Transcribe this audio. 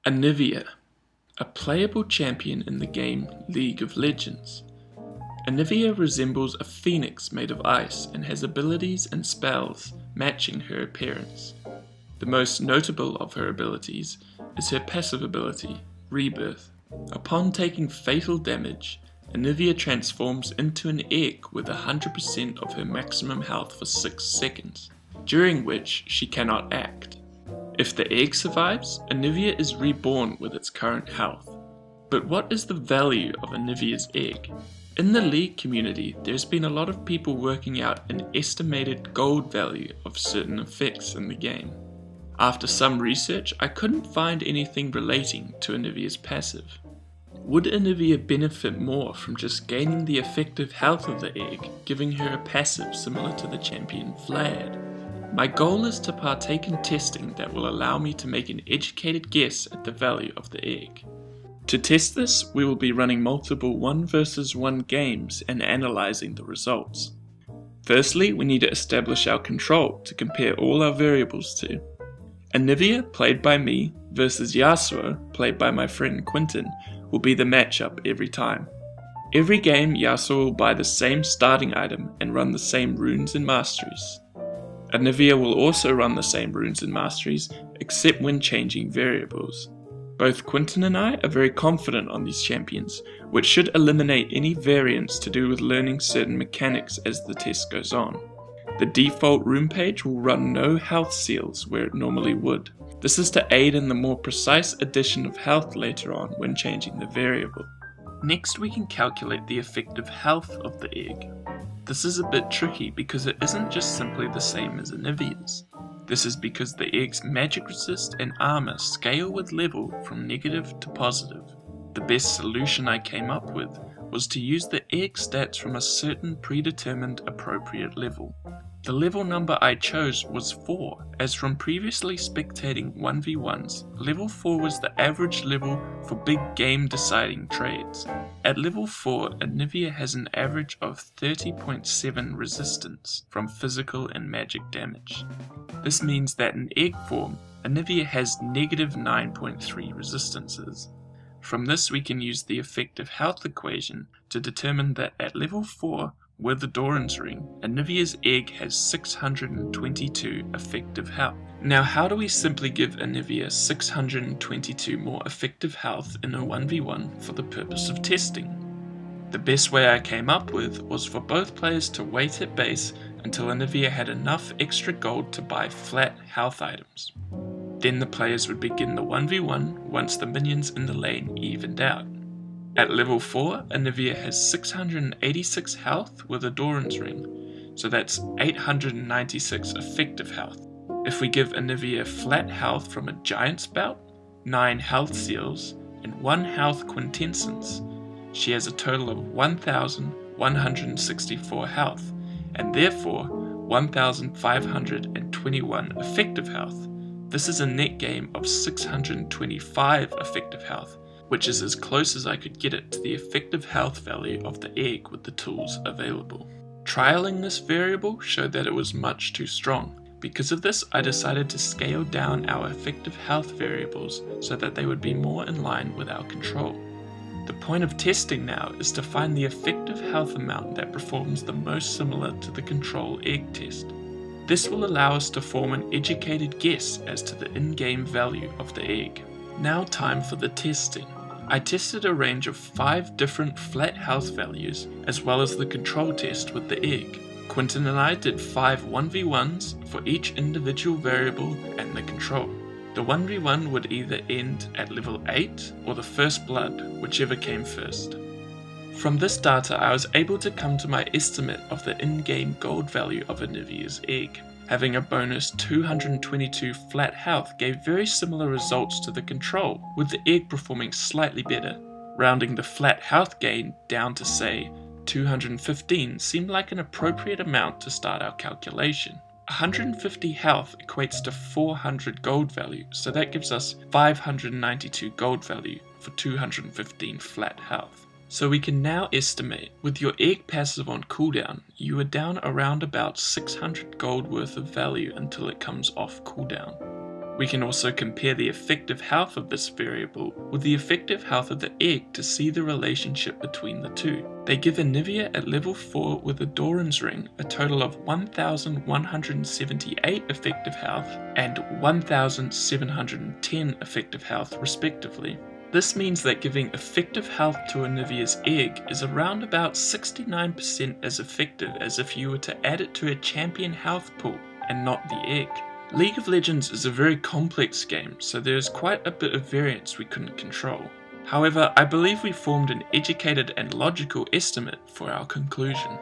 Anivia, a playable champion in the game League of Legends. Anivia resembles a phoenix made of ice and has abilities and spells matching her appearance. The most notable of her abilities is her passive ability, Rebirth. Upon taking fatal damage, Anivia transforms into an egg with 100% of her maximum health for 6 seconds, during which she cannot act. If the egg survives, Anivia is reborn with its current health. But what is the value of Anivia's egg? In the League community, there's been a lot of people working out an estimated gold value of certain effects in the game. After some research, I couldn't find anything relating to Anivia's passive. Would Anivia benefit more from just gaining the effective health of the egg, giving her a passive similar to the champion Vlad? My goal is to partake in testing that will allow me to make an educated guess at the value of the egg. To test this, we will be running multiple 1 versus 1 games and analyzing the results. Firstly, we need to establish our control to compare all our variables to. Anivia, played by me, versus Yasuo, played by my friend Quintin, will be the matchup every time. Every game, Yasuo will buy the same starting item and run the same runes and masteries. Anivia will also run the same runes and masteries, except when changing variables. Both Quintin and I are very confident on these champions, which should eliminate any variance to do with learning certain mechanics as the test goes on. The default rune page will run no health seals where it normally would. This is to aid in the more precise addition of health later on when changing the variable. Next, we can calculate the effective health of the egg. This is a bit tricky because it isn't just simply the same as Anivia's. This is because the egg's magic resist and armor scale with level from negative to positive. The best solution I came up with was to use the egg stats from a certain predetermined appropriate level. The level number I chose was 4, as from previously spectating 1v1s, level 4 was the average level for big game deciding trades. At level 4, Anivia has an average of 30.7 resistance from physical and magic damage. This means that in egg form, Anivia has negative 9.3 resistances. From this we can use the effective health equation to determine that at level 4, with the Doran's ring, Anivia's egg has 622 effective health. Now how do we simply give Anivia 622 more effective health in a 1v1 for the purpose of testing? The best way I came up with was for both players to wait at base until Anivia had enough extra gold to buy flat health items. Then the players would begin the 1v1 once the minions in the lane evened out. At level 4, Anivia has 686 health with a Doran's ring, so that's 896 effective health. If we give Anivia flat health from a giant's bout, 9 health seals, and 1 health quintessence, she has a total of 1,164 health, and therefore 1,521 effective health. This is a net game of 625 effective health, which is as close as I could get it to the effective health value of the egg with the tools available. Trialing this variable showed that it was much too strong. Because of this, I decided to scale down our effective health variables so that they would be more in line with our control. The point of testing now is to find the effective health amount that performs the most similar to the control egg test. This will allow us to form an educated guess as to the in-game value of the egg. Now time for the testing. I tested a range of 5 different flat health values as well as the control test with the egg. Quintin and I did 5 1v1s for each individual variable and the control. The 1v1 would either end at level 8 or the first blood, whichever came first. From this data I was able to come to my estimate of the in-game gold value of Anivia's egg. Having a bonus 222 flat health gave very similar results to the control, with the egg performing slightly better. Rounding the flat health gain down to say 215 seemed like an appropriate amount to start our calculation. 150 health equates to 400 gold value, so that gives us 592 gold value for 215 flat health. So we can now estimate, with your egg passive on cooldown, you are down around about 600 gold worth of value until it comes off cooldown. We can also compare the effective health of this variable with the effective health of the egg to see the relationship between the two. They give Anivia at level 4 with a Doran's ring a total of 1,178 effective health and 1,710 effective health respectively. This means that giving effective health to Anivia's egg is around about 69% as effective as if you were to add it to a champion health pool and not the egg. League of Legends is a very complex game, so there is quite a bit of variance we couldn't control. However, I believe we formed an educated and logical estimate for our conclusion.